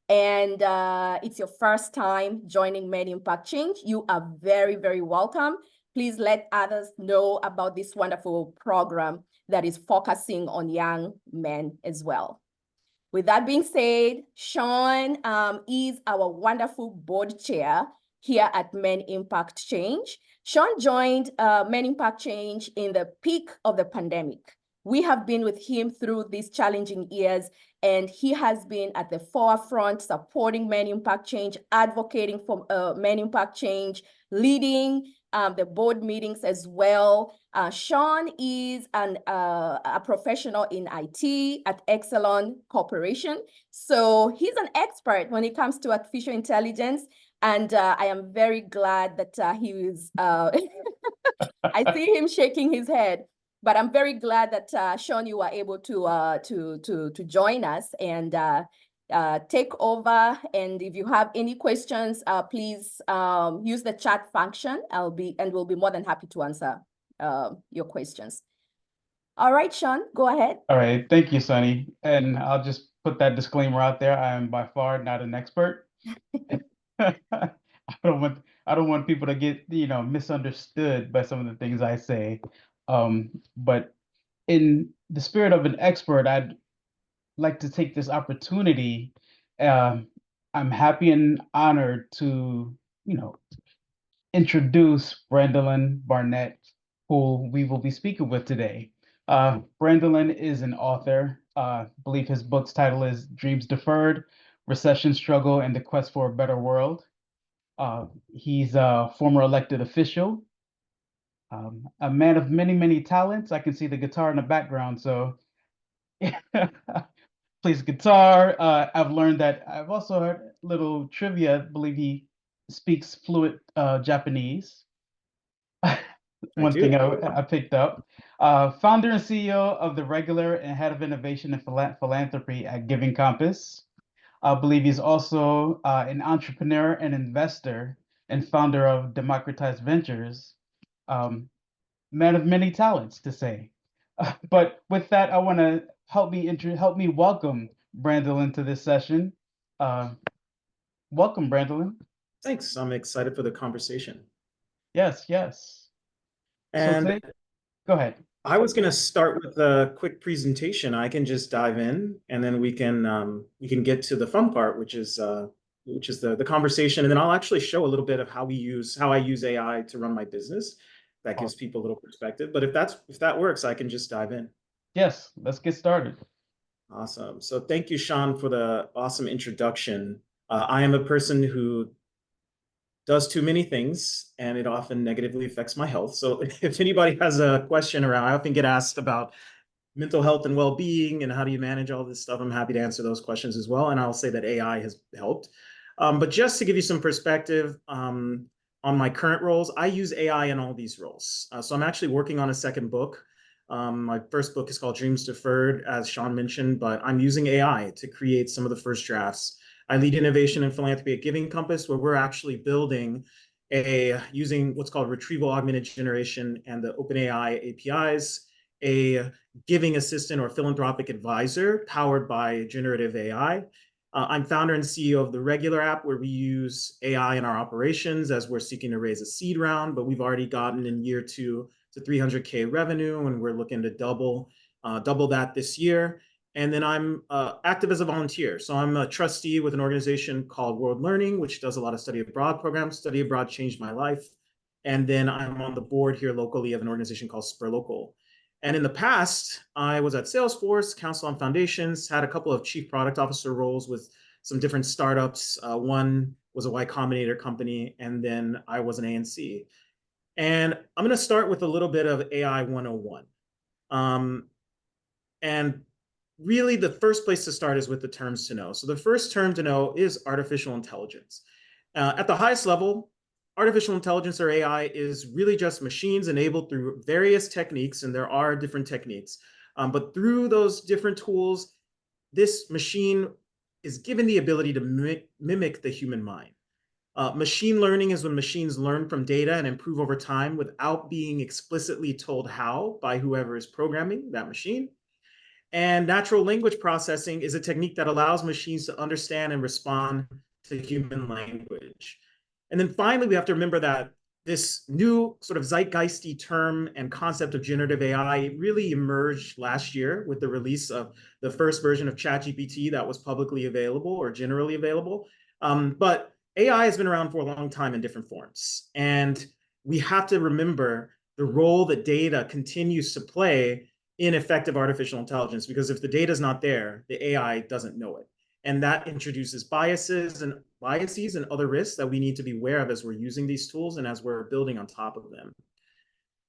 and it's your first time joining Men Impact Change, you are very, very welcome. Please let others know about this wonderful program that is focusing on young men as well. With that being said, Sean is our wonderful board chair here at Men Impact Change. Sean joined Men Impact Change in the peak of the pandemic. We have been with him through these challenging years, and he has been at the forefront supporting Men Impact Change, advocating for Men Impact Change, leading the board meetings as well. Sean is a professional in IT at Exelon Corporation. So he's an expert when it comes to artificial intelligence. And I am very glad that he is, I see him shaking his head, but I'm very glad that Sean, you were able to join us and take over. And if you have any questions, please use the chat function. We'll be more than happy to answer your questions. All right, Sean, go ahead. All right, thank you, Sunny. And I'll just put that disclaimer out there. I am by far not an expert. I don't want people to get, misunderstood by some of the things I say. But in the spirit of an expert, I'd like to take this opportunity. Um, I'm happy and honored to, you know, introduce Brandolyn Barnett, who we will be speaking with today. Brandolyn is an author. I believe his book's title is Dreams Deferred, Recession Struggle and the Quest for a Better World. He's a former elected official, a man of many, many talents. I can see the guitar in the background, so plays guitar. I've learned that I've also heard little trivia. I believe he speaks fluent Japanese. One thing I picked up. Founder and CEO of the Regular and head of innovation and philanthropy at Giving Compass. I believe he's also an entrepreneur and investor and founder of Democratized Ventures. Man of many talents, to say. But with that, I want to help me welcome Brandolyn to this session. Welcome, Brandolyn. Thanks. I'm excited for the conversation. Yes, yes. So And today, go ahead. I was going to start with a quick presentation. I can just dive in, and then we can get to the fun part, which is the conversation, and then I'll actually show a little bit of how I use AI to run my business. That gives people a little perspective. But if that works, I can just dive in. Yes, let's get started. Awesome. So thank you, Sean, for the awesome introduction. I am a person who does too many things, and it often negatively affects my health. So if anybody has a question around, I often get asked about mental health and well-being and how do you manage all this stuff. I'm happy to answer those questions as well. And I'll say that AI has helped. But just to give you some perspective on my current roles, I use AI in all these roles. So I'm actually working on a second book. My first book is called Dreams Deferred, as Sean mentioned, but I'm using AI to create some of the first drafts. I lead innovation and philanthropy at Giving Compass, where we're actually building using what's called retrieval augmented generation and the OpenAI APIs, a giving assistant or philanthropic advisor powered by generative AI. I'm founder and CEO of the Regular app, where we use AI in our operations as we're seeking to raise a seed round, but we've already gotten in year 2 to 300K revenue, and we're looking to double that this year. And then I'm active as a volunteer. So I'm a trustee with an organization called World Learning, which does a lot of study abroad programs. Study abroad changed my life. And then I'm on the board here locally of an organization called Spur Local. And in the past, I was at Salesforce, Council on Foundations, had a couple of chief product officer roles with some different startups. One was a Y Combinator company, and then I was an ANC. And I'm going to start with a little bit of AI 101. And really, the first place to start is with the terms to know. So the first term to know is artificial intelligence. At the highest level, artificial intelligence, or AI, is really just machines enabled through various techniques, and there are different techniques. But through those different tools, this machine is given the ability to mimic the human mind. Machine learning is when machines learn from data and improve over time without being explicitly told how by whoever is programming that machine. And natural language processing is a technique that allows machines to understand and respond to human language. And then finally, we have to remember that this new sort of zeitgeisty term and concept of generative AI really emerged last year with the release of the first version of ChatGPT that was publicly available or generally available. But AI has been around for a long time in different forms. And we have to remember the role that data continues to play in effective artificial intelligence, because if the data is not there, the AI doesn't know it. And that introduces biases and other risks that we need to be aware of as we're using these tools and as we're building on top of them.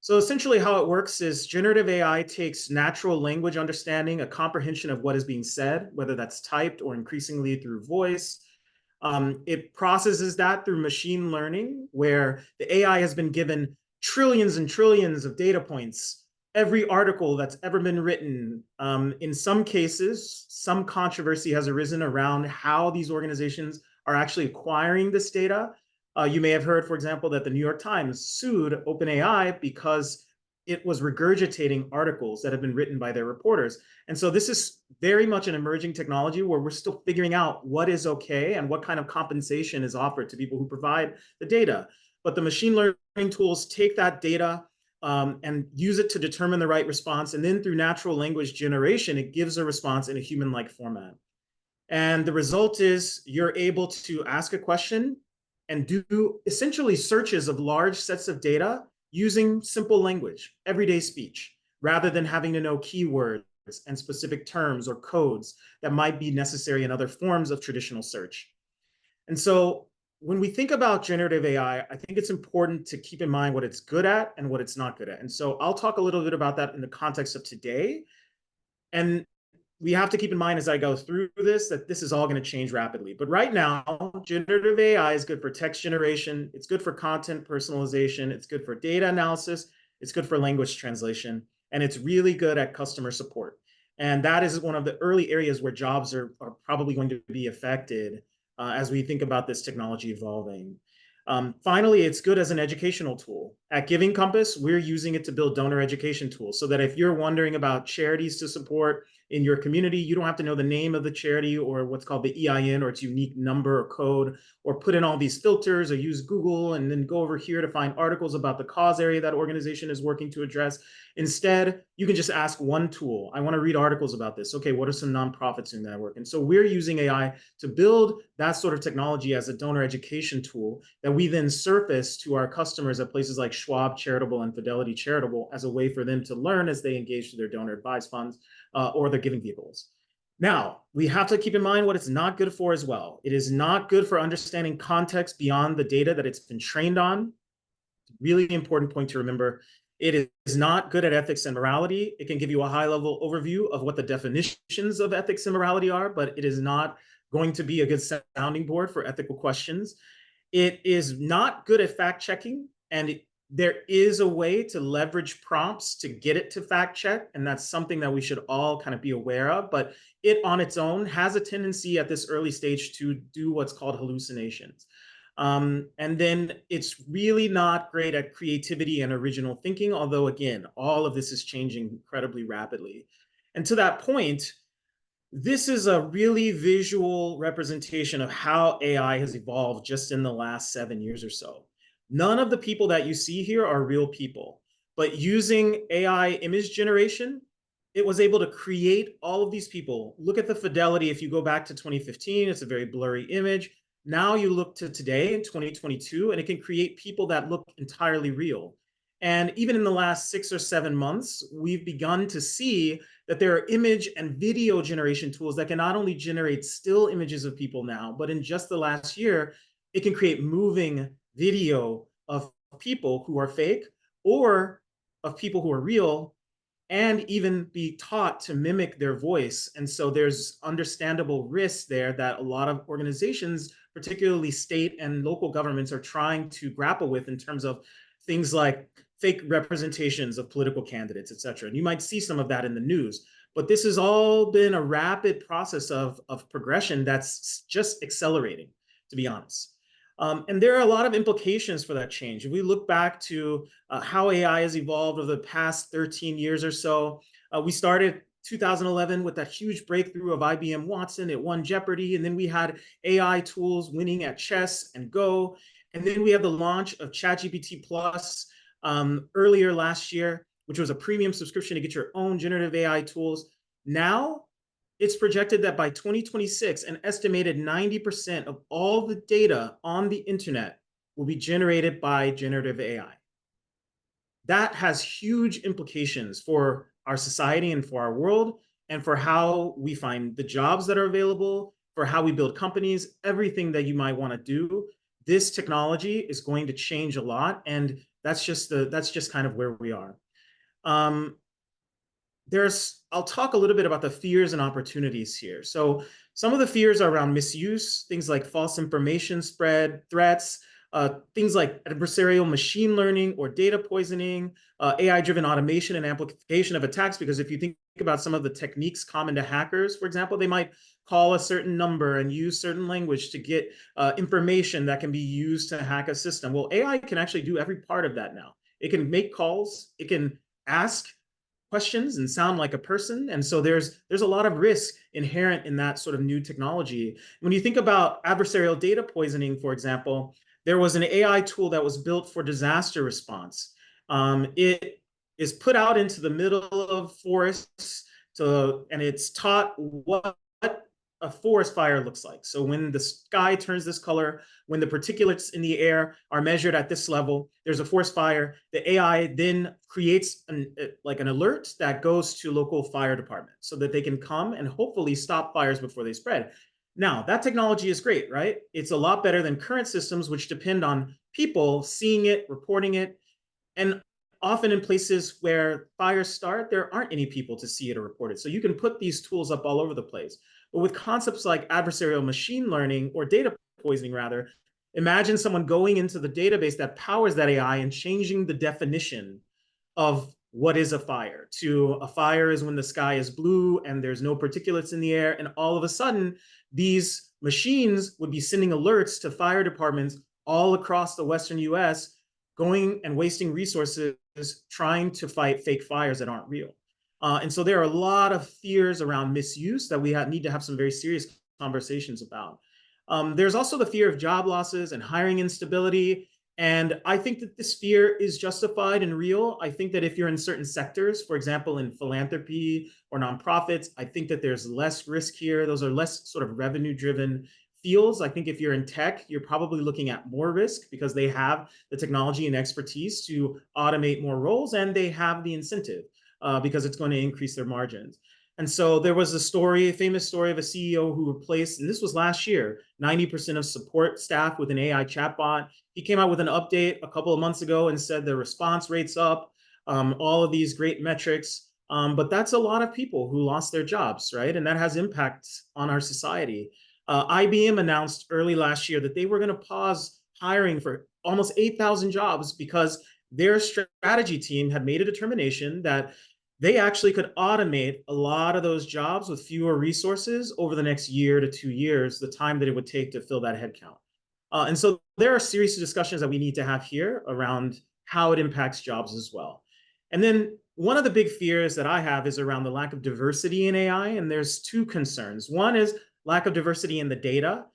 So essentially how it works is generative AI takes natural language understanding, a comprehension of what is being said, whether that's typed or increasingly through voice. It processes that through machine learning, where the AI has been given trillions and trillions of data points, every article that's ever been written. In some cases, some controversy has arisen around how these organizations are actually acquiring this data. You may have heard, for example, that the New York Times sued OpenAI because it was regurgitating articles that have been written by their reporters. And so this is very much an emerging technology where we're still figuring out what is okay and what kind of compensation is offered to people who provide the data. But the machine learning tools take that data and use it to determine the right response. And then through natural language generation, it gives a response in a human-like format. And the result is you're able to ask a question and do essentially searches of large sets of data using simple language, everyday speech, rather than having to know keywords and specific terms or codes that might be necessary in other forms of traditional search. And so when we think about generative AI, I think it's important to keep in mind what it's good at and what it's not good at. And so I'll talk a little bit about that in the context of today. And we have to keep in mind as I go through this that this is all going to change rapidly. But right now, generative AI is good for text generation. It's good for content personalization. It's good for data analysis. It's good for language translation. And it's really good at customer support. And that is one of the early areas where jobs are probably going to be affected as we think about this technology evolving. Finally, it's good as an educational tool. At Giving Compass, we're using it to build donor education tools so that if you're wondering about charities to support in your community, you don't have to know the name of the charity or what's called the EIN or its unique number or code, or put in all these filters or use Google and then go over here to find articles about the cause area that organization is working to address. Instead, you can just ask one tool. I want to read articles about this. Okay, what are some nonprofits doing that work? And so we're using AI to build that sort of technology as a donor education tool that we then surface to our customers at places like Schwab Charitable and Fidelity Charitable as a way for them to learn as they engage through their donor advised funds or their giving vehicles. Now, we have to keep in mind what it's not good for as well. It is not good for understanding context beyond the data that it's been trained on. Really important point to remember. It is not good at ethics and morality. It can give you a high-level overview of what the definitions of ethics and morality are, but it is not going to be a good sounding board for ethical questions. It is not good at fact-checking, and there is a way to leverage prompts to get it to fact check, and that's something that we should all kind of be aware of. But it on its own has a tendency at this early stage to do what's called hallucinations. And then it's really not great at creativity and original thinking, although again, all of this is changing incredibly rapidly. And to that point, this is a really visual representation of how AI has evolved just in the last 7 years or so. None of the people that you see here are real people, but using AI image generation, it was able to create all of these people. Look at the fidelity. If you go back to 2015, it's a very blurry image. Now you look to today in 2022, and it can create people that look entirely real. And even in the last 6 or 7 months, we've begun to see that there are image and video generation tools that can not only generate still images of people now, but in just the last year, it can create moving video of people who are fake or of people who are real, and even be taught to mimic their voice. And so there's understandable risks there that a lot of organizations, particularly state and local governments, are trying to grapple with in terms of things like fake representations of political candidates, et cetera. And you might see some of that in the news. But this has all been a rapid process of progression that's just accelerating, to be honest. And there are a lot of implications for that change. If we look back to how AI has evolved over the past 13 years or so, we started 2011 with that huge breakthrough of IBM Watson. It won Jeopardy. And then we had AI tools winning at chess and Go. And then we had the launch of ChatGPT Plus earlier last year, which was a premium subscription to get your own generative AI tools. Now, it's projected that by 2026, an estimated 90% of all the data on the internet will be generated by generative AI. That has huge implications for our society and for our world, and for how we find the jobs that are available, for how we build companies, everything that you might want to do. This technology is going to change a lot, and that's just kind of where we are. I'll talk a little bit about the fears and opportunities here. So some of the fears are around misuse, things like false information spread, threats, things like adversarial machine learning or data poisoning, AI-driven automation and amplification of attacks. Because if you think about some of the techniques common to hackers, for example, they might call a certain number and use certain language to get information that can be used to hack a system. Well, AI can actually do every part of that now. It can make calls, it can ask questions and sound like a person. And so there's a lot of risk inherent in that sort of new technology. When you think about adversarial data poisoning, for example, there was an AI tool that was built for disaster response. It is put out into the middle of forests and it's taught what a forest fire looks like. So when the sky turns this color, when the particulates in the air are measured at this level, there's a forest fire. The AI then creates an alert that goes to local fire departments so that they can come and hopefully stop fires before they spread. Now, that technology is great, right? It's a lot better than current systems, which depend on people seeing it, reporting it, and often in places where fires start, there aren't any people to see it or report it. So you can put these tools up all over the place. But with concepts like adversarial machine learning, or data poisoning rather, imagine someone going into the database that powers that AI and changing the definition of what is a fire to a fire is when the sky is blue and there's no particulates in the air. And all of a sudden, these machines would be sending alerts to fire departments all across the Western US, going and wasting resources trying to fight fake fires that aren't real. And so there are a lot of fears around misuse that we need to have some very serious conversations about. There's also the fear of job losses and hiring instability. And I think that this fear is justified and real. I think that if you're in certain sectors, for example, in philanthropy or nonprofits, I think that there's less risk here. Those are less sort of revenue-driven fields. I think if you're in tech, you're probably looking at more risk because they have the technology and expertise to automate more roles, and they have the incentive because it's going to increase their margins. And so there was a famous story of a CEO who replaced, and this was last year, 90% of support staff with an AI chatbot. He came out with an update a couple of months ago and said the response rate's up, all of these great metrics. But that's a lot of people who lost their jobs, right? And that has impact on our society. IBM announced early last year that they were going to pause hiring for almost 8,000 jobs because their strategy team had made a determination that they actually could automate a lot of those jobs with fewer resources over the next year to 2 years, the time that it would take to fill that headcount. And so there are serious discussions that we need to have here around how it impacts jobs as well. And then one of the big fears that I have is around the lack of diversity in AI. And there's two concerns. One is lack of diversity in the data.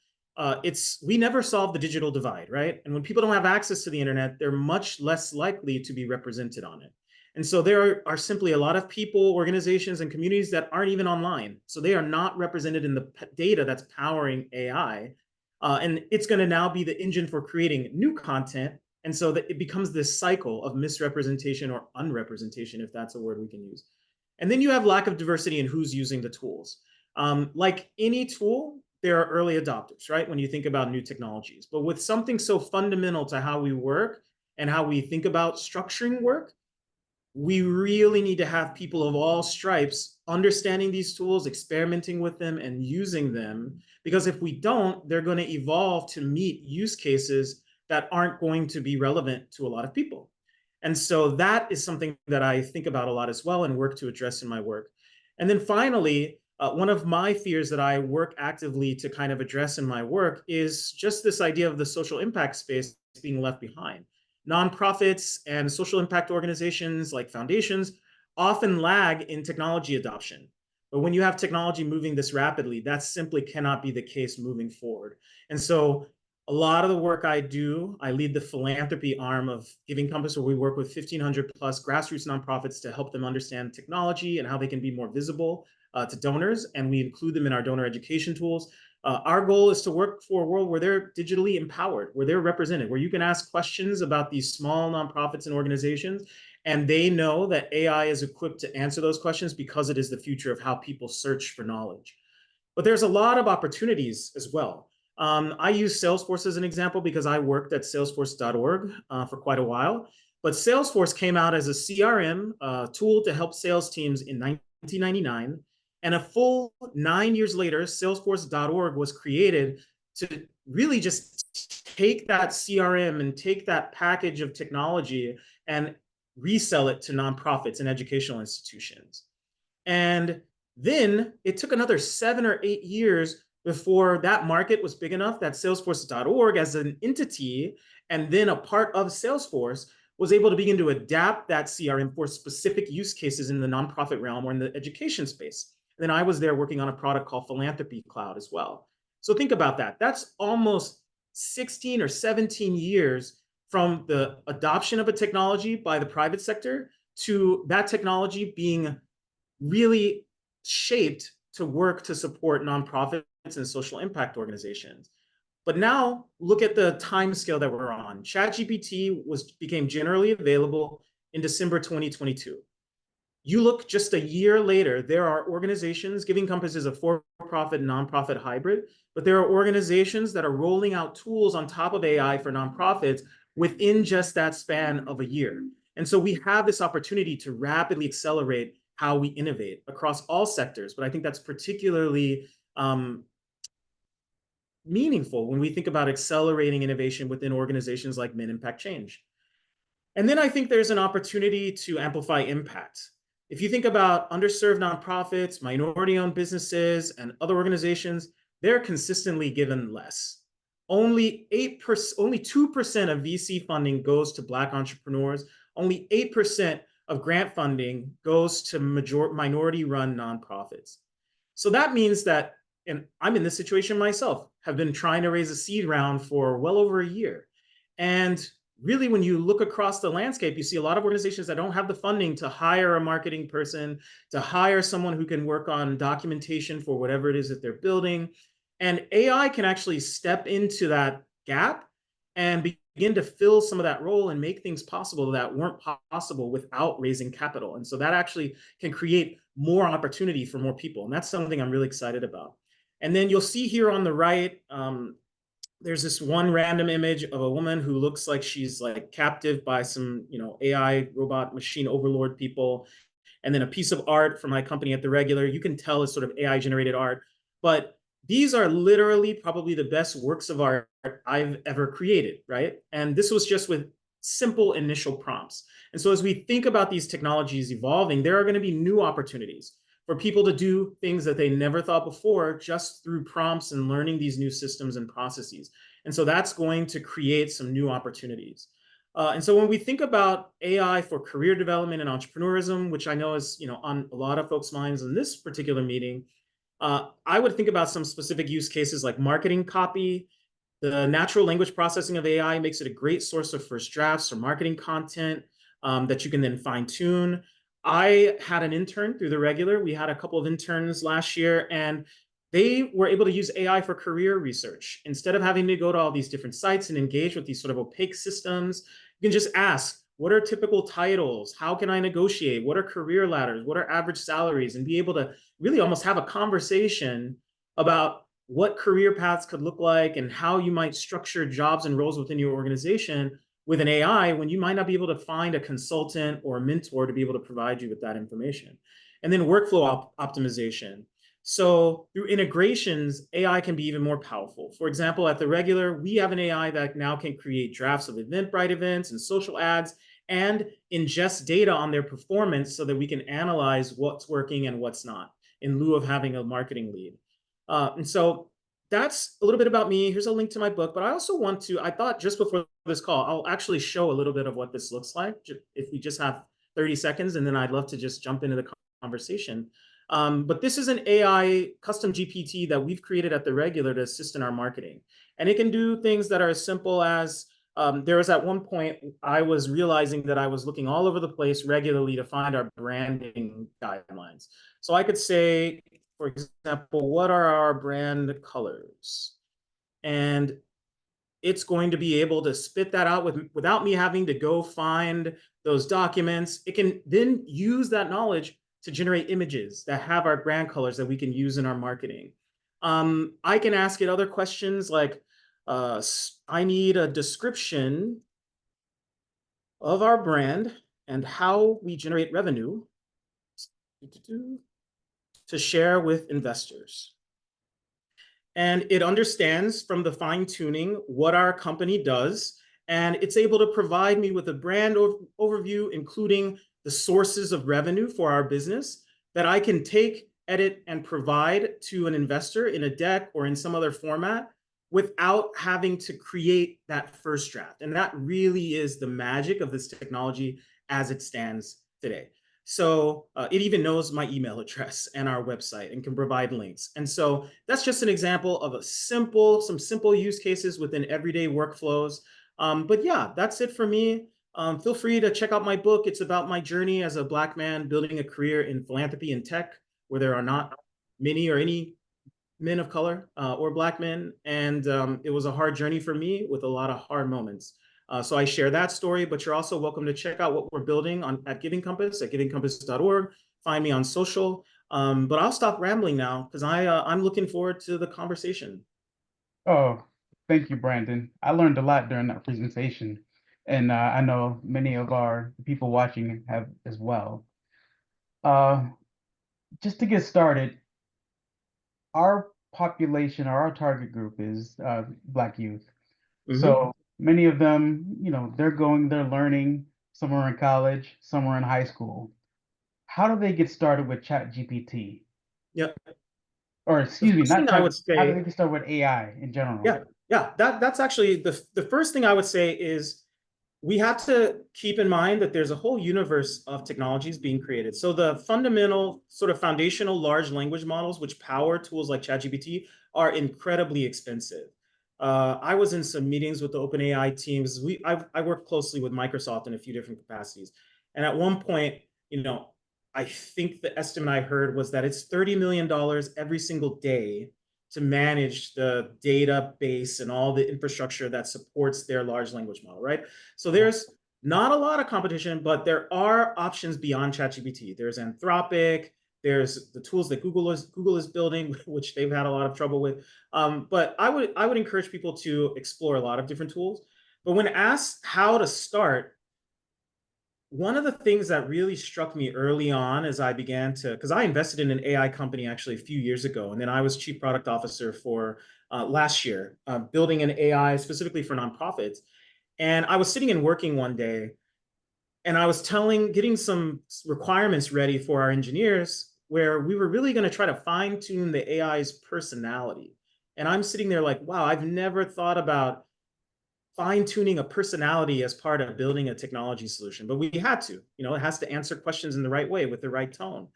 We never solve the digital divide, right? And when people don't have access to the internet, they're much less likely to be represented on it. And so there are simply a lot of people, organizations, and communities that aren't even online. So they are not represented in the data that's powering AI. And it's going to now be the engine for creating new content. And so that it becomes this cycle of misrepresentation or unrepresentation, if that's a word we can use. And then you have lack of diversity in who's using the tools. Like any tool, there are early adopters, right? When you think about new technologies. But with something so fundamental to how we work and how we think about structuring work, we really need to have people of all stripes understanding these tools, experimenting with them, and using them. Because if we don't, they're going to evolve to meet use cases that aren't going to be relevant to a lot of people. And so that is something that I think about a lot as well and work to address in my work. And then finally, one of my fears that I work actively to kind of address in my work is just this idea of the social impact space being left behind. Nonprofits and social impact organizations like foundations often lag in technology adoption. But when you have technology moving this rapidly, that simply cannot be the case moving forward. And so a lot of the work I do, I lead the philanthropy arm of Giving Compass, where we work with 1,500 plus grassroots nonprofits to help them understand technology and how they can be more visible to donors. And we include them in our donor education tools. Our goal is to work for a world where they're digitally empowered, where they're represented, where you can ask questions about these small nonprofits and organizations, and they know that AI is equipped to answer those questions because it is the future of how people search for knowledge. But there's a lot of opportunities as well. I use Salesforce as an example because I worked at salesforce.org for quite a while. But Salesforce came out as a CRM tool to help sales teams in 1999. And a full 9 years later, Salesforce.org was created to really just take that CRM and take that package of technology and resell it to nonprofits and educational institutions. And then it took another 7 or 8 years before that market was big enough that Salesforce.org as an entity and then a part of Salesforce was able to begin to adapt that CRM for specific use cases in the nonprofit realm or in the education space. And then I was there working on a product called Philanthropy Cloud as well. So think about that. That's almost 16 or 17 years from the adoption of a technology by the private sector to that technology being really shaped to work to support nonprofits and social impact organizations. But now look at the time scale that we're on. ChatGPT became generally available in December 2022. You look just a year later, there are organizations, Giving Compass is a for-profit, nonprofit hybrid, but there are organizations that are rolling out tools on top of AI for nonprofits within just that span of a year. And so we have this opportunity to rapidly accelerate how we innovate across all sectors. But I think that's particularly meaningful when we think about accelerating innovation within organizations like Impact Change. And then I think there's an opportunity to amplify impact. If you think about underserved nonprofits, minority-owned businesses, and other organizations, they're consistently given less. Only 2% of VC funding goes to Black entrepreneurs. Only 8% of grant funding goes to minority-run nonprofits. So that means that, and I'm in this situation myself, have been trying to raise a seed round for well over a year. And really, when you look across the landscape, you see a lot of organizations that don't have the funding to hire a marketing person, to hire someone who can work on documentation for whatever it is that they're building. And AI can actually step into that gap and begin to fill some of that role and make things possible that weren't possible without raising capital. And so that actually can create more opportunity for more people. And that's something I'm really excited about. And then you'll see here on the right, there's this one random image of a woman who looks like she's like captive by some, AI robot machine overlord people. And then a piece of art from my company at The Regular. You can tell it's sort of AI generated art, but these are literally probably the best works of art I've ever created, right? And this was just with simple initial prompts. And so as we think about these technologies evolving, there are going to be new opportunities for people to do things that they never thought before just through prompts and learning these new systems and processes. And so that's going to create some new opportunities. And so when we think about AI for career development and entrepreneurism, which I know is on a lot of folks' minds in this particular meeting, I would think about some specific use cases like marketing copy. The natural language processing of AI makes it a great source of first drafts or marketing content that you can then fine tune. I had an intern through The Regular. We had a couple of interns last year, and they were able to use AI for career research. Instead of having to go to all these different sites and engage with these sort of opaque systems, you can just ask, what are typical titles? How can I negotiate? What are career ladders? What are average salaries? And be able to really almost have a conversation about what career paths could look like and how you might structure jobs and roles within your organization with an AI when you might not be able to find a consultant or a mentor to be able to provide you with that information. And then workflow optimization. So through integrations, AI can be even more powerful. For example, at The Regular, we have an AI that now can create drafts of Eventbrite events and social ads and ingest data on their performance so that we can analyze what's working and what's not in lieu of having a marketing lead. And so that's a little bit about me. Here's a link to my book, but I also I thought just before this call, I'll actually show a little bit of what this looks like if we just have 30 seconds, and then I'd love to just jump into the conversation. But this is an AI custom GPT that we've created at the Regular to assist in our marketing. And it can do things that are as simple as there was at one point I was realizing that I was looking all over the place regularly to find our branding guidelines. So I could say, for example, what are our brand colors? And it's going to be able to spit that out without me having to go find those documents. It can then use that knowledge to generate images that have our brand colors that we can use in our marketing. I can ask it other questions like, I need a description of our brand and how we generate revenue to share with investors. And it understands from the fine tuning what our company does. And it's able to provide me with a brand overview, including the sources of revenue for our business that I can take, edit, and provide to an investor in a deck or in some other format without having to create that first draft. And that really is the magic of this technology as it stands today. So it even knows my email address and our website and can provide links. And so that's just an example of some simple use cases within everyday workflows. But yeah, that's it for me. Feel free to check out my book. It's about my journey as a Black man building a career in philanthropy and tech, where there are not many or any men of color or Black men. And it was a hard journey for me with a lot of hard moments. So I share that story, but you're also welcome to check out what we're building at Giving Compass at givingcompass.org. Find me on social. But I'll stop rambling now because I'm looking forward to the conversation. Oh, thank you, Brandon. I learned a lot during that presentation, and I know many of our people watching have as well. Uh, just to get started, our population or our target group is Black youth. So many of them, they're learning. Some are in college, some are in high school. How do they get started with Chat GPT? Yeah. Or The excuse me, first not thing I Chat, would how do say, they get started with AI in general? yeah, that's actually the first thing I would say is we have to keep in mind that there's a whole universe of technologies being created. So the fundamental sort of foundational large language models, which power tools like ChatGPT, are incredibly expensive. I was in some meetings with the OpenAI teams. I work closely with Microsoft in a few different capacities. And at one point, I think the estimate I heard was that it's $30 million every single day to manage the database and all the infrastructure that supports their large language model, right? So there's not a lot of competition, but there are options beyond ChatGPT. There's Anthropic, there's the tools that Google is building, which they've had a lot of trouble with. But I would encourage people to explore a lot of different tools. But when asked how to start, one of the things that really struck me early on as I began to, because I invested in an AI company actually a few years ago, and then I was chief product officer for last year, building an AI specifically for nonprofits. And I was sitting and working one day, and I was getting some requirements ready for our engineers, where we were really going to try to fine tune the AI's personality. And I'm sitting there like, wow, I've never thought about fine tuning a personality as part of building a technology solution, but we had to, it has to answer questions in the right way with the right tone.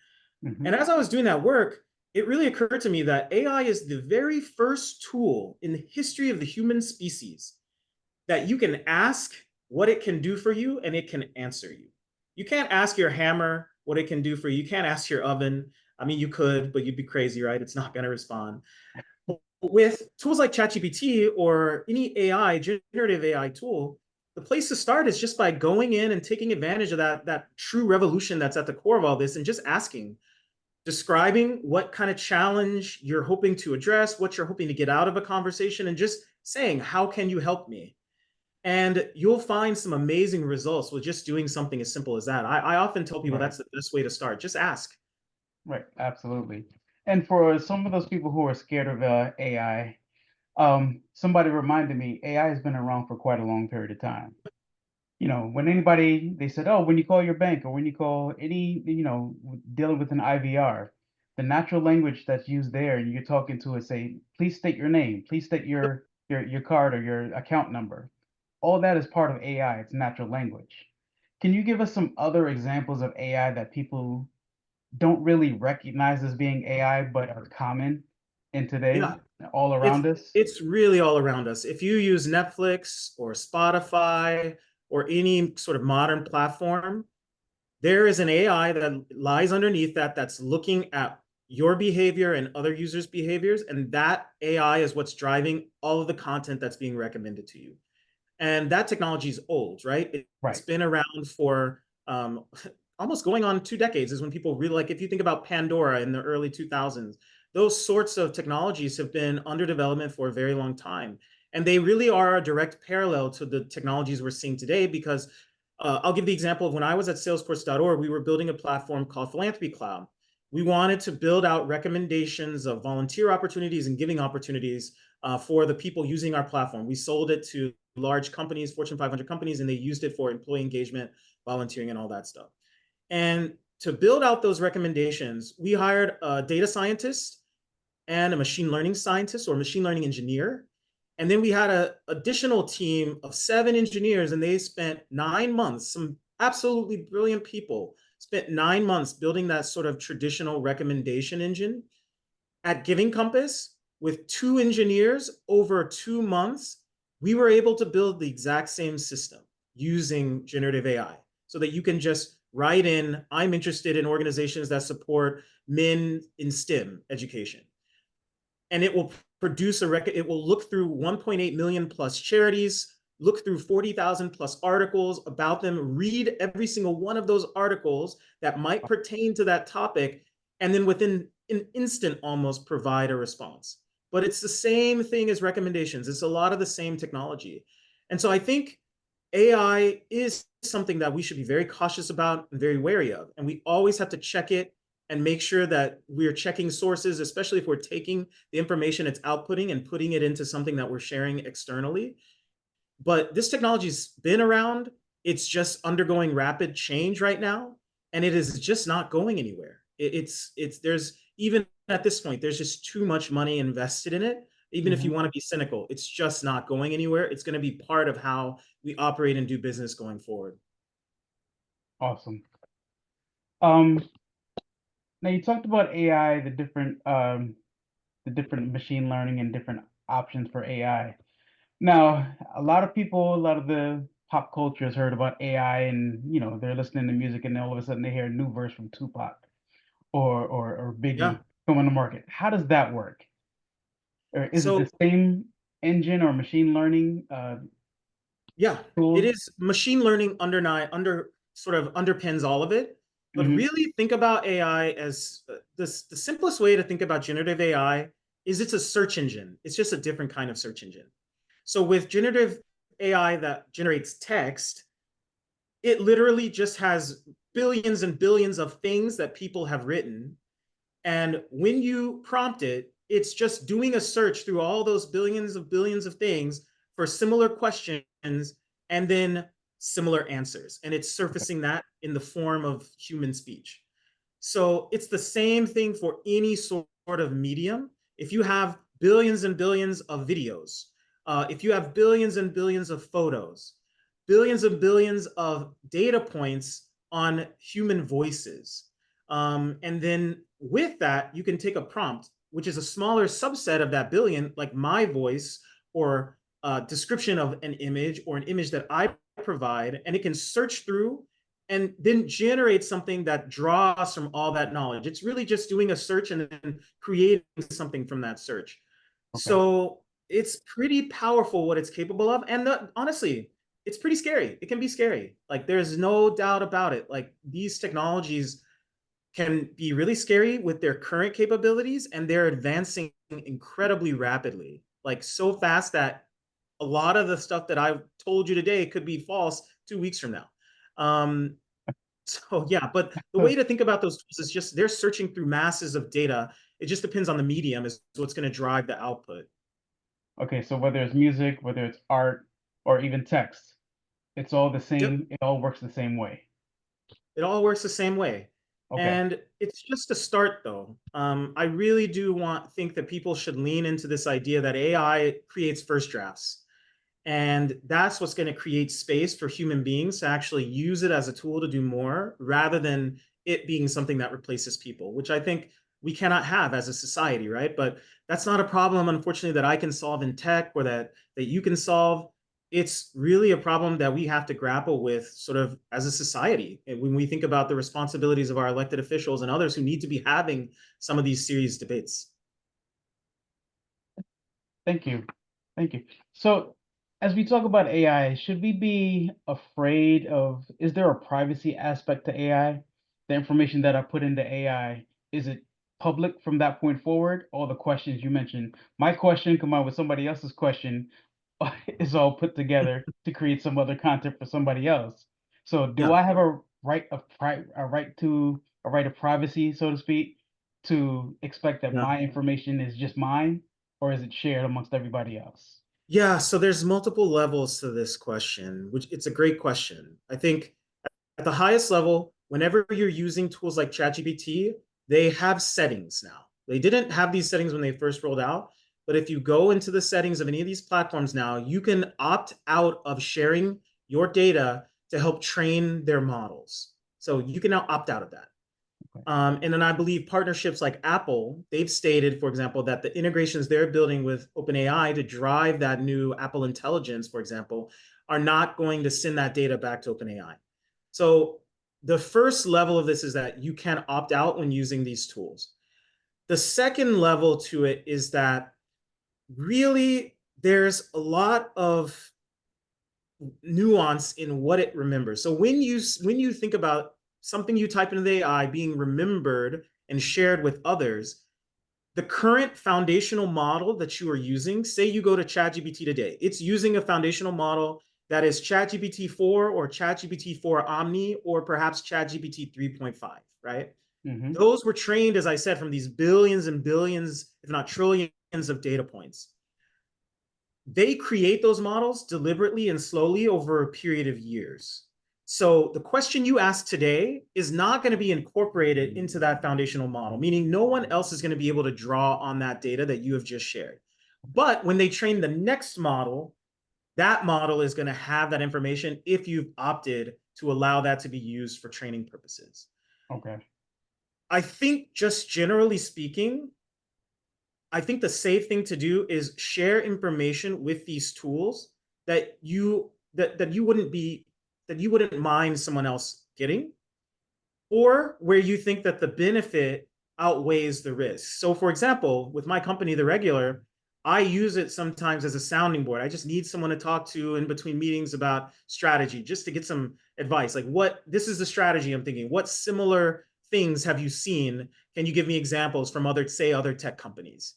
And as I was doing that work, it really occurred to me that AI is the very first tool in the history of the human species that you can ask what it can do for you and it can answer you. You can't ask your hammer what it can do for you. You can't ask your oven. I mean, you could, but you'd be crazy, right? It's not going to respond. With tools like ChatGPT or any AI, generative AI tool, the place to start is just by going in and taking advantage of that true revolution that's at the core of all this and just asking, describing what kind of challenge you're hoping to address, what you're hoping to get out of a conversation, and just saying, how can you help me? And you'll find some amazing results with just doing something as simple as that. I often tell people that's the best way to start. Just ask. Right, absolutely. And for some of those people who are scared of AI, somebody reminded me AI has been around for quite a long period of time. When they said, oh, when you call your bank or when you call any, dealing with an IVR, the natural language that's used there, and you're talking to it, say, please state your name, please state your card or your account number. All that is part of AI. It's natural language. Can you give us some other examples of AI that people don't really recognize as being AI, but are common in today, Yeah, all it's around us? it's really all around us. If you use Netflix or Spotify or any sort of modern platform, there is an AI that lies underneath that that's looking at your behavior and other users' behaviors, and that AI is what's driving all of the content that's being recommended to you. And that technology is old, right? It's Right. been around for almost going on 2 decades. Is when people really, like, if you think about Pandora in the early 2000s, those sorts of technologies have been under development for a very long time. And they really are a direct parallel to the technologies we're seeing today because I'll give the example of when I was at salesforce.org, we were building a platform called Philanthropy Cloud. We wanted to build out recommendations of volunteer opportunities and giving opportunities for the people using our platform. We sold it to large companies, Fortune 500 companies, and they used it for employee engagement, volunteering, and all that stuff. And to build out those recommendations, we hired a data scientist and a machine learning scientist or machine learning engineer. And then we had an additional team of 7 engineers, and they spent 9 months, some absolutely brilliant people spent 9 months building that sort of traditional recommendation engine. At Giving Compass, with 2 engineers over 2 months, we were able to build the exact same system using generative AI so that you can just write in, I'm interested in organizations that support men in STEM education. And it will produce a record. It will look through 1.8 million plus charities, look through 40,000 plus articles about them, read every single one of those articles that might pertain to that topic, and then within an instant almost provide a response. But it's the same thing as recommendations. It's a lot of the same technology. And so I think AI is something that we should be very cautious about and very wary of. And we always have to check it and make sure that we're checking sources, especially if we're taking the information it's outputting and putting it into something that we're sharing externally. But this technology's been around. It's just undergoing rapid change right now, and it is just not going anywhere. There's even at this point, there's just too much money invested in it. Even if you Mhm. want to be cynical, it's just not going anywhere. It's going to be part of how we operate and do business going forward. Awesome. Now you talked about AI, the different machine learning and different options for AI. Now, a lot of people, a lot of the pop culture has heard about AI, and they're listening to music, and then all of a sudden they hear a new verse from Tupac or Yeah. Biggie come on the market. How does that work? Or is it the So same engine or machine learning yeah, it tools? is machine learning under sort of underpins all of it. But Hmm. really think about AI as the simplest way to think about generative AI is it's a search engine. It's just a different kind of search engine. So with generative AI that generates text, it literally just has billions and billions of things that people have written, and when you prompt it, it's just doing a search through all those billions of things for similar questions and then similar answers. And it's surfacing that in the form of human speech. So it's the same thing for any sort of medium. If you have billions and billions of videos, if you have billions and billions of photos, billions and billions of data points on human voices, and then with that, you can take a prompt, which is a smaller subset of that billion, like my voice or a description of an image or an image that I provide, and it can search through and then generate something that draws from all that knowledge. It's really just doing a search and then creating something from that search. Okay. So it's pretty powerful what it's capable of. And honestly, it's pretty scary. It can be scary. Like there's no doubt about it. Like these technologies can be really scary with their current capabilities, and they're advancing incredibly rapidly, like so fast that a lot of the stuff that I've told you today could be false 2 weeks from now. Um, so yeah, but the way to think about those tools is just they're searching through masses of data. It just depends on the medium is what's going to drive the output. Okay, so whether it's music, whether it's art, or even text, it's all the Yep. same. It all works the same way. It all works the same way. Okay. And it's just a start, though. I really do think that people should lean into this idea that AI creates first drafts. And that's what's going to create space for human beings to actually use it as a tool to do more rather than it being something that replaces people, which I think we cannot have as a society, right? But that's not a problem, unfortunately, that I can solve in tech or that you can solve. It's really a problem that we have to grapple with sort of as a society. And when we think about the responsibilities of our elected officials and others who need to be having some of these serious debates. Thank you. Thank you. So, as we talk about AI, should we be afraid of, is there a privacy aspect to AI? The information that I put into AI, is it public from that point forward? All the questions you mentioned, my question combined with somebody else's question is all put together to create some other content for somebody else. So, do Yeah. I have a right of a right of privacy, so to speak, to expect that Yeah. my information is just mine? Or is it shared amongst everybody else? Yeah, so there's multiple levels to this question, which it's a great question. I think at the highest level, whenever you're using tools like ChatGPT, they have settings now. They didn't have these settings when they first rolled out, but if you go into the settings of any of these platforms now, you can opt out of sharing your data to help train their models. So you can now opt out of that. Okay. And then I believe partnerships like Apple, they've stated, for example, that the integrations they're building with OpenAI to drive that new Apple Intelligence, for example, are not going to send that data back to OpenAI. So the first level of this is that you can opt out when using these tools. The second level to it is that really there's a lot of nuance in what it remembers. So when you think about something you type into the AI being remembered and shared with others, the current foundational model that you are using, say you go to ChatGPT today, it's using a foundational model that is ChatGPT 4 or ChatGPT 4 Omni or perhaps ChatGPT 3.5, right? Mm-hmm. Those were trained, as I said, from these billions and billions, if not trillions of data points. They create those models deliberately and slowly over a period of years. So the question you ask today is not going to be incorporated into that foundational model, meaning no one else is going to be able to draw on that data that you have just shared. But when they train the next model, that model is going to have that information if you've opted to allow that to be used for training purposes. Okay. I think just generally speaking, I think the safe thing to do is share information with these tools that you wouldn't mind someone else getting, or where you think that the benefit outweighs the risk. So for example, with my company, The Regular, I use it sometimes as a sounding board. I just need someone to talk to in between meetings about strategy, just to get some advice. Like, this is the strategy I'm thinking. What similar things have you seen? Can you give me examples from other tech companies?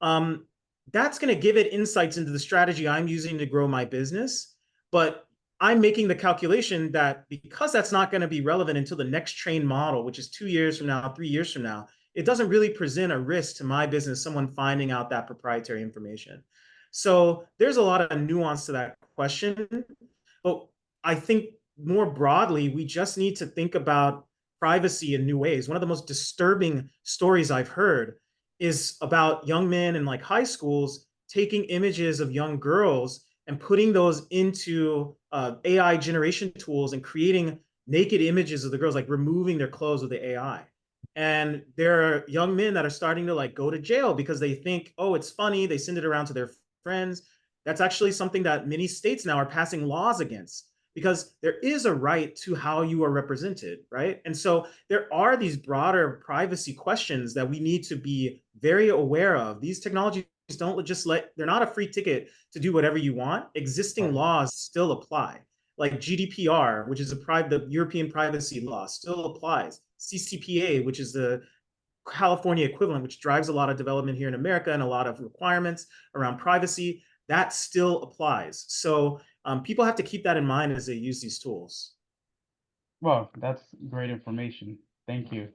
um, that's going to give it insights into the strategy I'm using to grow my business. But I'm making the calculation that because that's not going to be relevant until the next trained model, which is 2 years from now, 3 years from now, it doesn't really present a risk to my business, someone finding out that proprietary information. So there's a lot of nuance to that question. But I think more broadly, we just need to think about privacy in new ways. One of the most disturbing stories I've heard is about young men in like high schools taking images of young girls and putting those into AI generation tools and creating naked images of the girls, like removing their clothes with the AI. And there are young men that are starting to like go to jail because they think, oh, it's funny. They send it around to their friends. That's actually something that many states now are passing laws against, because there is a right to how you are represented, right? And so there are these broader privacy questions that we need to be very aware of. These technologies don't just they're not a free ticket to do whatever you want. Existing Right. laws still apply. Like GDPR, which is the European privacy law, still applies. CCPA, which is the California equivalent, which drives a lot of development here in America and a lot of requirements around privacy, that still applies. So people have to keep that in mind as they use these tools. Well, that's great information. Thank you.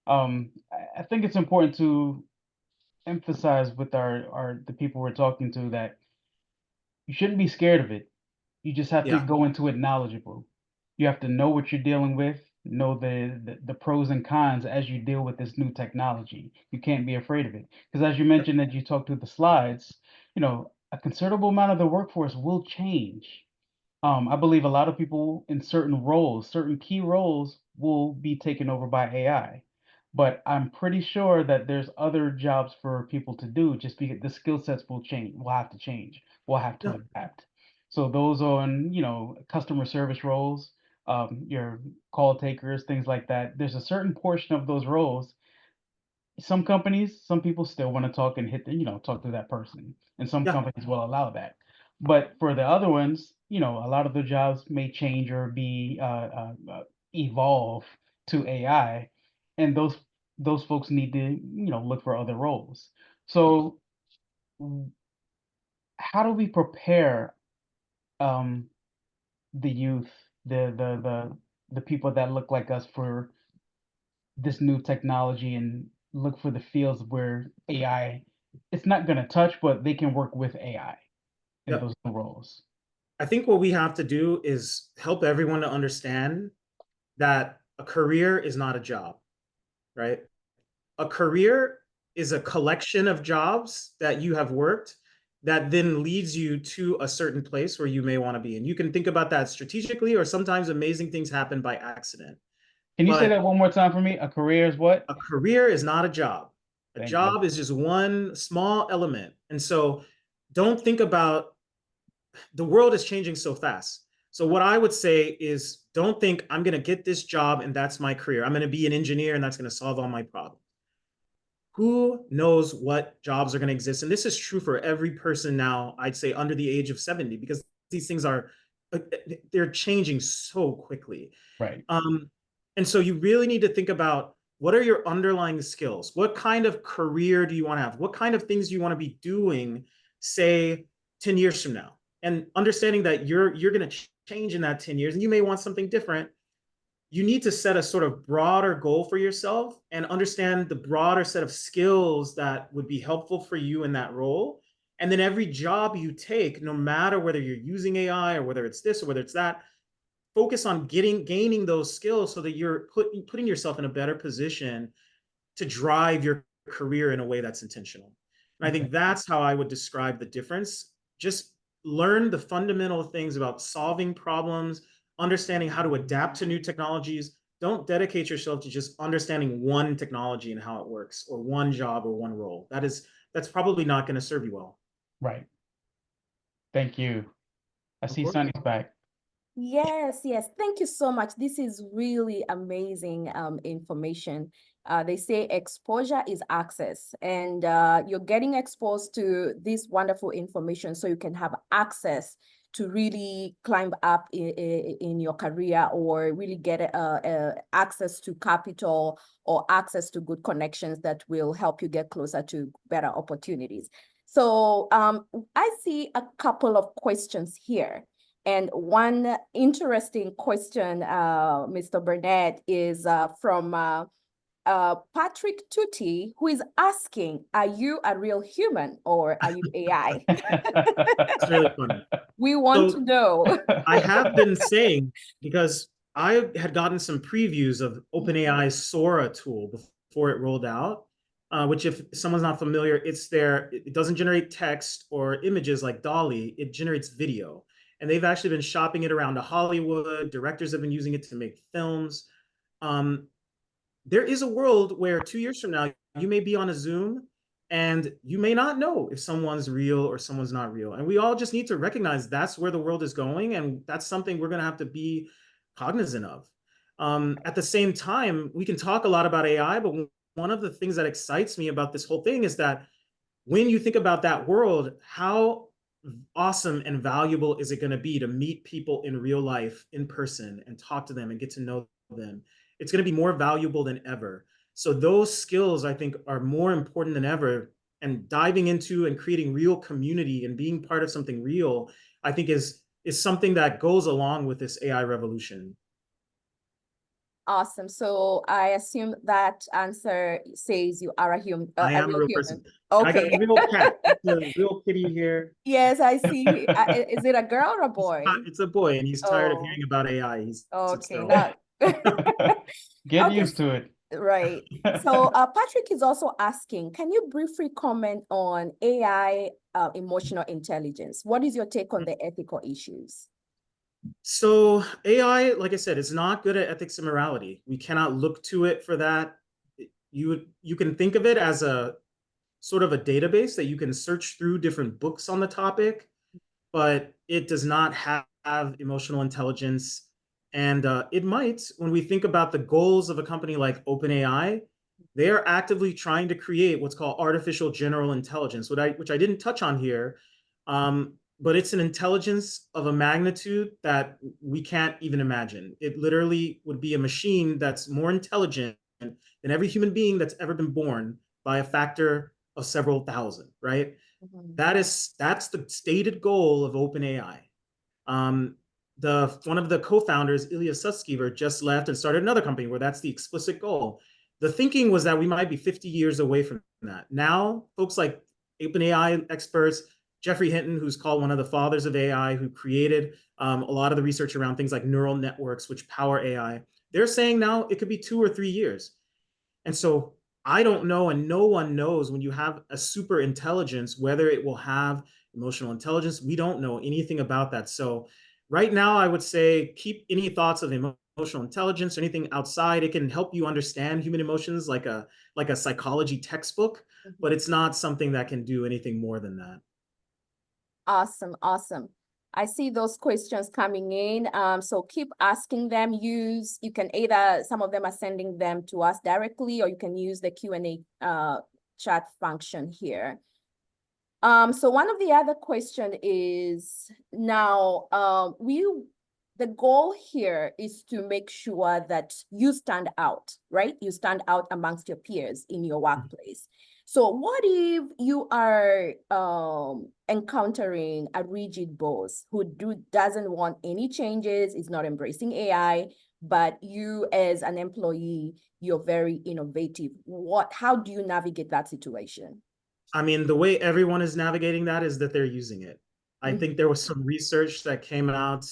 I think it's important to emphasize with the people we're talking to that you shouldn't be scared of it. You just have to Yeah. go into it knowledgeable. You have to know what you're dealing with, know the pros and cons as you deal with this new technology. You can't be afraid of it. Because as you mentioned that you talked through the slides, a considerable amount of the workforce will change. I believe a lot of people in certain roles, certain key roles, will be taken over by AI. But I'm pretty sure that there's other jobs for people to do, just because the skill sets will change, will have to change, will have to Yeah. adapt. So those on, customer service roles, your call takers, things like that, there's a certain portion of those roles. Some companies, some people still want to talk and talk to that person, and some Yeah. companies will allow that. But for the other ones, a lot of the jobs may change or be evolve to AI, and those folks need to look for other roles. So how do we prepare um, the youth, the people that look like us for this new technology, and look for the fields where AI, it's not going to touch, but they can work with AI in Yeah. those new roles? I think what we have to do is help everyone to understand that a career is not a job, right? A career is a collection of jobs that you have worked that then leads you to a certain place where you may want to be. And you can think about that strategically, or sometimes amazing things happen by accident. Can you say But that one more time for me? A career is what? a career is not a job. A Thank you. job is just one small element. And so don't think about, the world is changing so fast. So what I would say is, don't think I'm going to get this job and that's my career. I'm going to be an engineer and that's going to solve all my problems. Who knows what jobs are going to exist? And this is true for every person now, I'd say under the age of 70, because these things they're changing so quickly. Right. And so you really need to think about, what are your underlying skills? What kind of career do you want to have? What kind of things do you want to be doing, say, 10 years from now? And understanding that you're going to change in that 10 years, and you may want something different. You need to set a sort of broader goal for yourself and understand the broader set of skills that would be helpful for you in that role. And then every job you take, no matter whether you're using AI or whether it's this or whether it's that, focus on gaining those skills so that you're putting yourself in a better position to drive your career in a way that's intentional. And I Okay. think that's how I would describe the difference. Just learn the fundamental things about solving problems, understanding how to adapt to new technologies. Don't dedicate yourself to just understanding one technology and how it works, or one job or one role. That's probably not going to serve you well. Right. Thank you. I Of see course. Sunny's back. Yes, yes. Thank you so much. This is really amazing information. They say exposure is access, and you're getting exposed to this wonderful information so you can have access to really climb up in your career, or really get access to capital, or access to good connections that will help you get closer to better opportunities. So I see a couple of questions here. And one interesting question, Mr. Burnett, is from Patrick Tutti, who is asking, are you a real human or are you AI? It's really funny. We want to So know. I have been saying, because I had gotten some previews of OpenAI's Sora tool before it rolled out, which, if someone's not familiar, it doesn't generate text or images like DALL-E, it generates video. And they've actually been shopping it around to Hollywood. Directors have been using it to make films. There is a world where 2 years from now, you may be on a Zoom and you may not know if someone's real or someone's not real. And we all just need to recognize that's where the world is going. And that's something we're going to have to be cognizant of. At the same time, we can talk a lot about AI, but one of the things that excites me about this whole thing is that when you think about that world, how awesome and valuable is it going to be to meet people in real life, in person, and talk to them and get to know them? It's going to be more valuable than ever. So those skills, I think, are more important than ever. And diving into and creating real community and being part of something real, I think is something that goes along with this AI revolution. Awesome. So I assume that answer says you are a human. I am a real human. person. And I got Okay. a real cat. It's a real kitty here. Yes, I see. Is it a girl or a boy? It's a boy, and he's tired of Oh, hearing about AI. He sits okay. there all Not. Get Okay, used to it. right. So Patrick is also asking, can you briefly comment on AI emotional intelligence? What is your take on the ethical issues? So AI, like I said, is not good at ethics and morality. We cannot look to it for that. You can think of it as a sort of a database that you can search through different books on the topic, but it does not have emotional intelligence. And it might, when we think about the goals of a company like OpenAI, they are actively trying to create what's called artificial general intelligence, which I didn't touch on here. But it's an intelligence of a magnitude that we can't even imagine. It literally would be a machine that's more intelligent than every human being that's ever been born by a factor of several thousand, right? Mhm. That's the stated goal of OpenAI. Um, the one of the co-founders, Ilya Sutskever, just left and started another company where that's the explicit goal. The thinking was that we might be 50 years away from that. Now, folks like OpenAI experts, Jeffrey Hinton, who's called one of the fathers of AI, who created a lot of the research around things like neural networks, which power AI, they're saying now it could be 2 or 3 years. And so I don't know, and no one knows when you have a super intelligence, whether it will have emotional intelligence. We don't know anything about that. So right now, I would say keep any thoughts of emotional intelligence or anything outside. It can help you understand human emotions like a psychology textbook, but Mhm. it's not something that can do anything more than that. Awesome, awesome. I see those questions coming in. So keep asking them. You can either, some of them are sending them to us directly, or you can use the Q&A chat function here. So one of the other question is now, the goal here is to make sure that you stand out, right? You stand out amongst your peers in your workplace. So what if you are encountering a rigid boss who doesn't want any changes, is not embracing AI, but you as an employee, you're very innovative. How do you navigate that situation? I mean, the way everyone is navigating that is that they're using it. I think there was some research that came out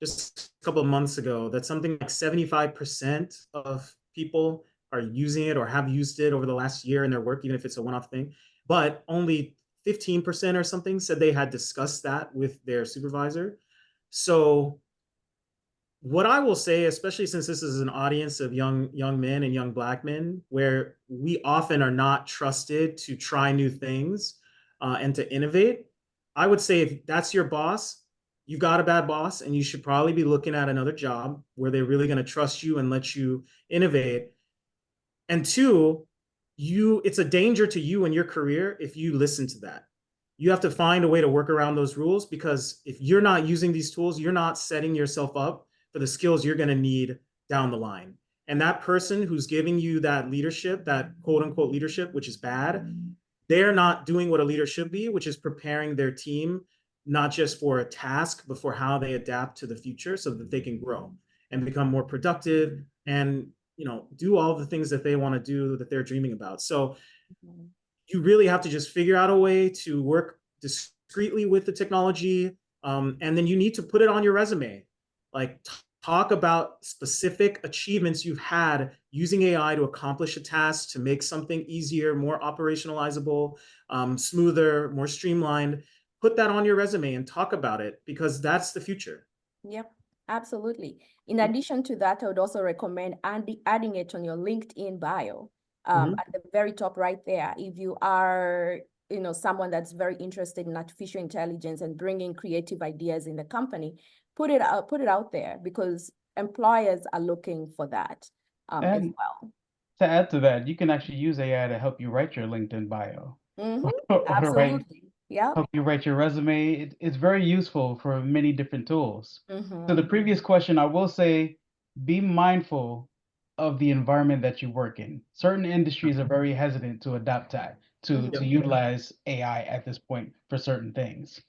just a couple of months ago that something like 75% of people are using it or have used it over the last year in their work, even if it's a one-off thing. But only 15% or something said they had discussed that with their supervisor. So what I will say, especially since this is an audience of young men and young Black men, where we often are not trusted to try new things and to innovate, I would say if that's your boss, you've got a bad boss, and you should probably be looking at another job where they're really going to trust you and let you innovate. And two, it's a danger to you and your career if you listen to that. You have to find a way to work around those rules, because if you're not using these tools, you're not setting yourself up for the skills you're going to need down the line. And that person who's giving you that leadership, that quote unquote leadership, which is bad, they're not doing what a leader should be, which is preparing their team, not just for a task, but for how they adapt to the future so that they can grow and become more productive and do all the things that they want to do, that they're dreaming about. So Mhm. you really have to just figure out a way to work discreetly with the technology, and then you need to put it on your resume. Like, talk about specific achievements you've had using AI to accomplish a task, to make something easier, more operationalizable, smoother, more streamlined. Put that on your resume and talk about it, because that's the future. Yep, absolutely. In addition to that, I would also recommend adding it on your LinkedIn bio, Mhm. at the very top right there. If you are, someone that's very interested in artificial intelligence and bringing creative ideas in the company, put it out there, because employers are looking for that as And well. to add to that, you can actually use AI to help you write your LinkedIn bio Mm-hmm. or to Absolutely. Yep. help you write your resume. It's very useful for many different tools. To the Mm-hmm. previous question, I will say be mindful of the environment that you work in. Certain industries are very hesitant to adapt to Yep. utilize AI at this point for certain things.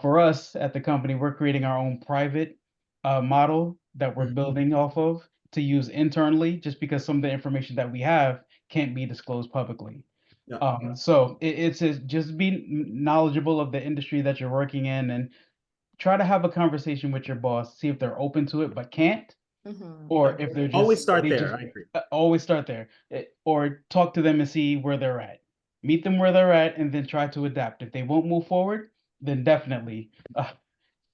For us at the company, we're creating our own private model that we're building off of to use internally, just because some of the information that we have can't be disclosed publicly. Yep. So just be knowledgeable of the industry that you're working in, and try to have a conversation with your boss, see if they're open to it but can't, Mm-hmm. or Yep. if they're Always just start they there. just I agree. always start there. Or talk to them and see where they're at. Meet them where they're at and then try to adapt. If they won't move forward, then definitely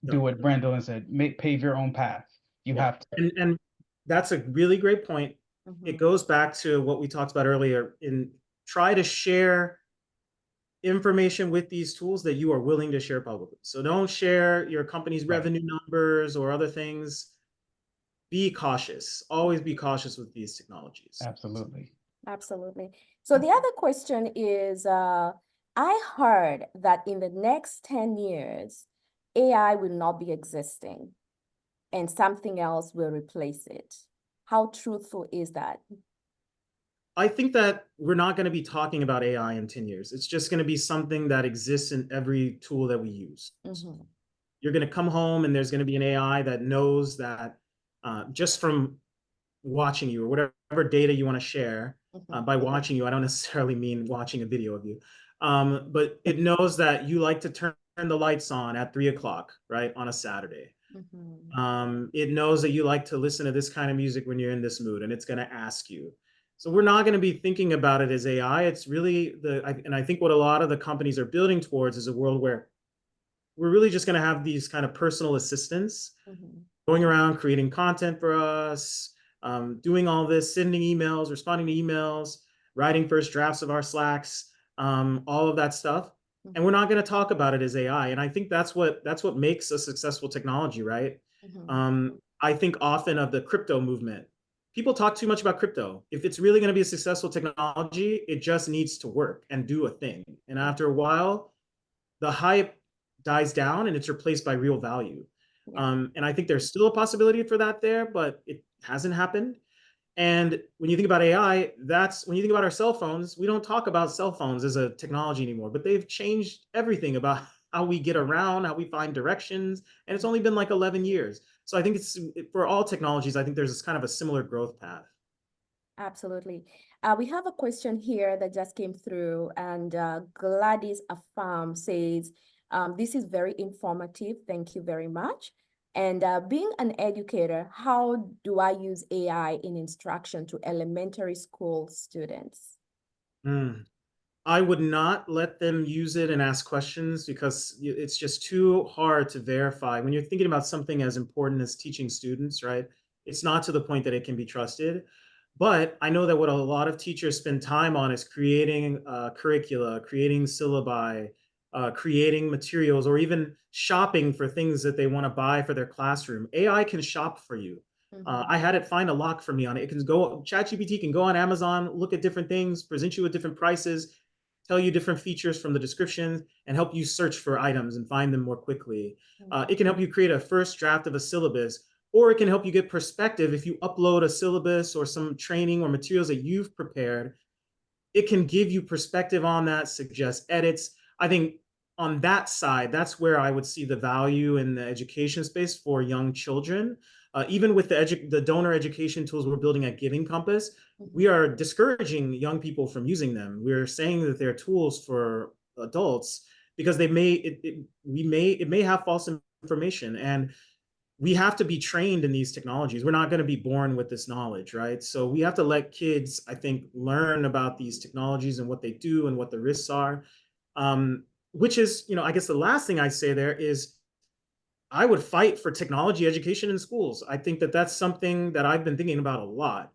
do what Brandon said, pave your own path. You have to. And that's a really great point. It Mhm. goes back to what we talked about earlier, in try to share information with these tools that you are willing to share publicly. So don't share your company's Right. revenue numbers or other things. Be cautious. Always be cautious with these technologies. Absolutely. Absolutely. So the other question is, I heard that in the next 10 years, AI will not be existing and something else will replace it. How truthful is that? I think that we're not going to be talking about AI in 10 years. It's just going to be something that exists in every tool that we use. Mhm. You're going to come home and there's going to be an AI that knows that just from watching you or whatever data you want to share. Mhm. By watching you, I don't necessarily mean watching a video of you, but it knows that you like to turn the lights on at 3 o'clock, right, on a Saturday. Mhm. It knows that you like to listen to this kind of music when you're in this mood, and it's going to ask you. So we're not going to be thinking about it as AI. It's really and I think what a lot of the companies are building towards is a world where we're really just going to have these kind of personal assistants Mhm. going around creating content for us, doing all this, sending emails, responding to emails, writing first drafts of our Slacks, all of that stuff. And we're Mhm. not going to talk about it as AI. And I think that's what makes a successful technology, right? Mhm. I think often of the crypto movement. People talk too much about crypto. If it's really going to be a successful technology, it just needs to work and do a thing. And after a while, the hype dies down and it's replaced by real value. Yeah. And I think there's still a possibility for that there, but it hasn't happened. And when you think about AI, that's when you think about our cell phones, we don't talk about cell phones as a technology anymore, but they've changed everything about how we get around, how we find directions. And it's only been like 11 years. So I think it's for all technologies, I think there's this kind of a similar growth path. Absolutely. We have a question here that just came through, and Gladys Affam says, this is very informative. Thank you very much. And being an educator, how do I use AI in instruction to elementary school students? Mm. I would not let them use it and ask questions because it's just too hard to verify. When you're thinking about something as important as teaching students, right? It's not to the point that it can be trusted. But I know that what a lot of teachers spend time on is creating curricula, creating syllabi, creating materials, or even shopping for things that they want to buy for their classroom. AI can shop for you. I had it find a lock for me on it. It can go, ChatGPT can go on Amazon, look at different things, present you with different prices, tell you different features from the description, and help you search for items and find them more quickly. It can help you create a first draft of a syllabus, or it can help you get perspective if you upload a syllabus or some training or materials that you've prepared. It can give you perspective on that, suggest edits. I think on that side, that's where I would see the value in the education space for young children. Even with the donor education tools we're building at Giving Compass, we are discouraging young people from using them. We're saying that they're tools for adults because it may have false information, and we have to be trained in these technologies. We're not going to be born with this knowledge, right? So we have to let kids, I think, learn about these technologies and what they do and what the risks are. Which is, I guess the last thing I say there is I would fight for technology education in schools. I think that that's something that I've been thinking about a lot.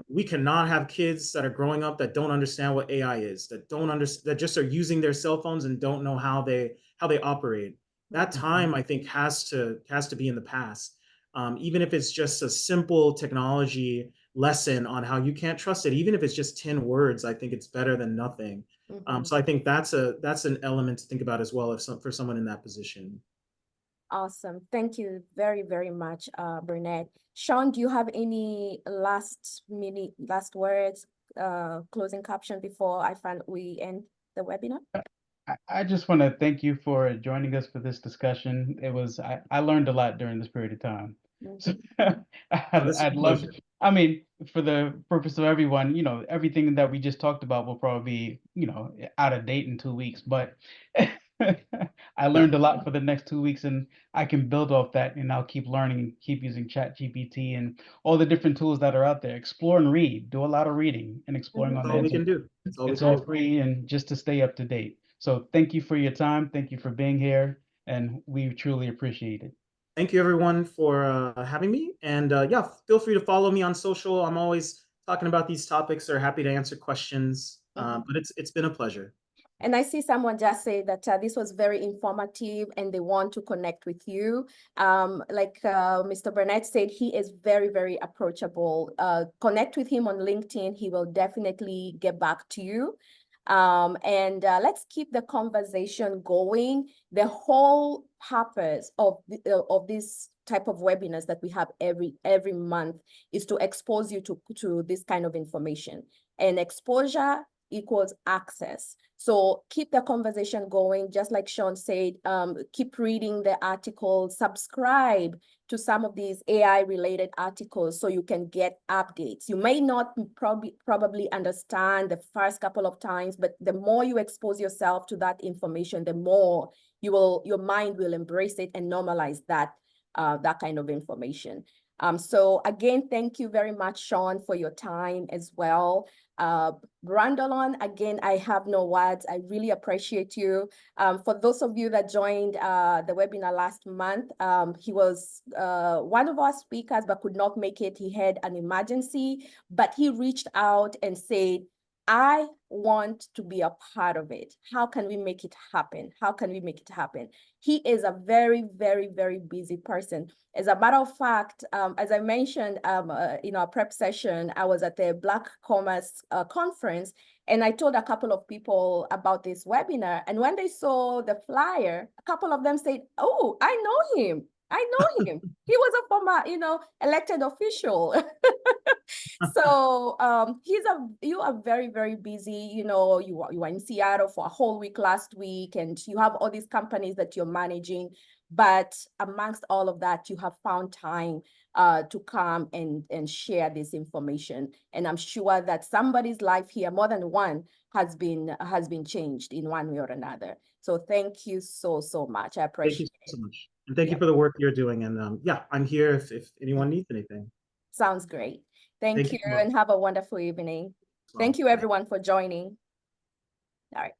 We cannot have kids that are growing up that don't understand what AI is, that don't understand, that just are using their cell phones and don't know how they operate. That time, I think, has to be in the past. Even if it's just a simple technology lesson on how you can't trust it, even if it's just 10 words, I think it's better than nothing. So I think that's an element to think about as well, for someone in that position. Awesome. Thank you very, very much, Burnett. Sean, do you have any last words, closing caption before we end the webinar? I just want to thank you for joining us for this discussion. I learned a lot during this period of time. So I'd love, I mean, for the purpose of everyone, everything that we just talked about will probably be, out of date in 2 weeks, but I learned a lot for the next 2 weeks, and I can build off that, and I'll keep learning, keep using ChatGPT and all the different tools that are out there. Explore and read, do a lot of reading and exploring on That's the all we internet. can do. That's all we It's can all do. free and just to stay up to date. So thank you for your time. Thank you for being here. and we truly appreciate it. Thank you, everyone, for having me. And yeah, feel free to follow me on social. I'm always talking about these topics, or happy to answer questions. But it's been a pleasure. And I see someone just say that this was very informative and they want to connect with you. Like Mr. Burnett said, he is very, very approachable. Connect with him on LinkedIn. He will definitely get back to you. And let's keep the conversation going. The whole purpose of this type of webinars that we have every month is to expose you to this kind of information. And exposure equals access. So keep the conversation going. Just like Sean said, keep reading the articles, subscribe to some of these AI related articles so you can get updates. You may not probably understand the first couple of times, but the more you expose yourself to that information, the more your mind will embrace it and normalize that kind of information. So again, thank you very much, Sean, for your time as well. Brandon, again, I have no words. I really appreciate you. For those of you that joined the webinar last month, he was one of our speakers but could not make it. He had an emergency, but he reached out and said, I want to be a part of it. How can we make it happen? How can we make it happen? He is a very, very, very busy person. As a matter of fact, as I mentioned in our prep session, I was at the Black Commerce conference, and I told a couple of people about this webinar. And when they saw the flyer, a couple of them said, oh, I know him. I know him. He was a former, elected official. So you are very, very busy. You were in Seattle for a whole week last week, and you have all these companies that you're managing. But amongst all of that, you have found time to come and share this information. And I'm sure that somebody's life here, more than one, has been changed in one way or another. So thank you so, so much. I appreciate it. Thank you so much. And thank you for the work you're doing. And yeah, I'm here if anyone needs anything. Sounds great. Thank you and have a wonderful evening. Thank you, everyone, for joining. All right.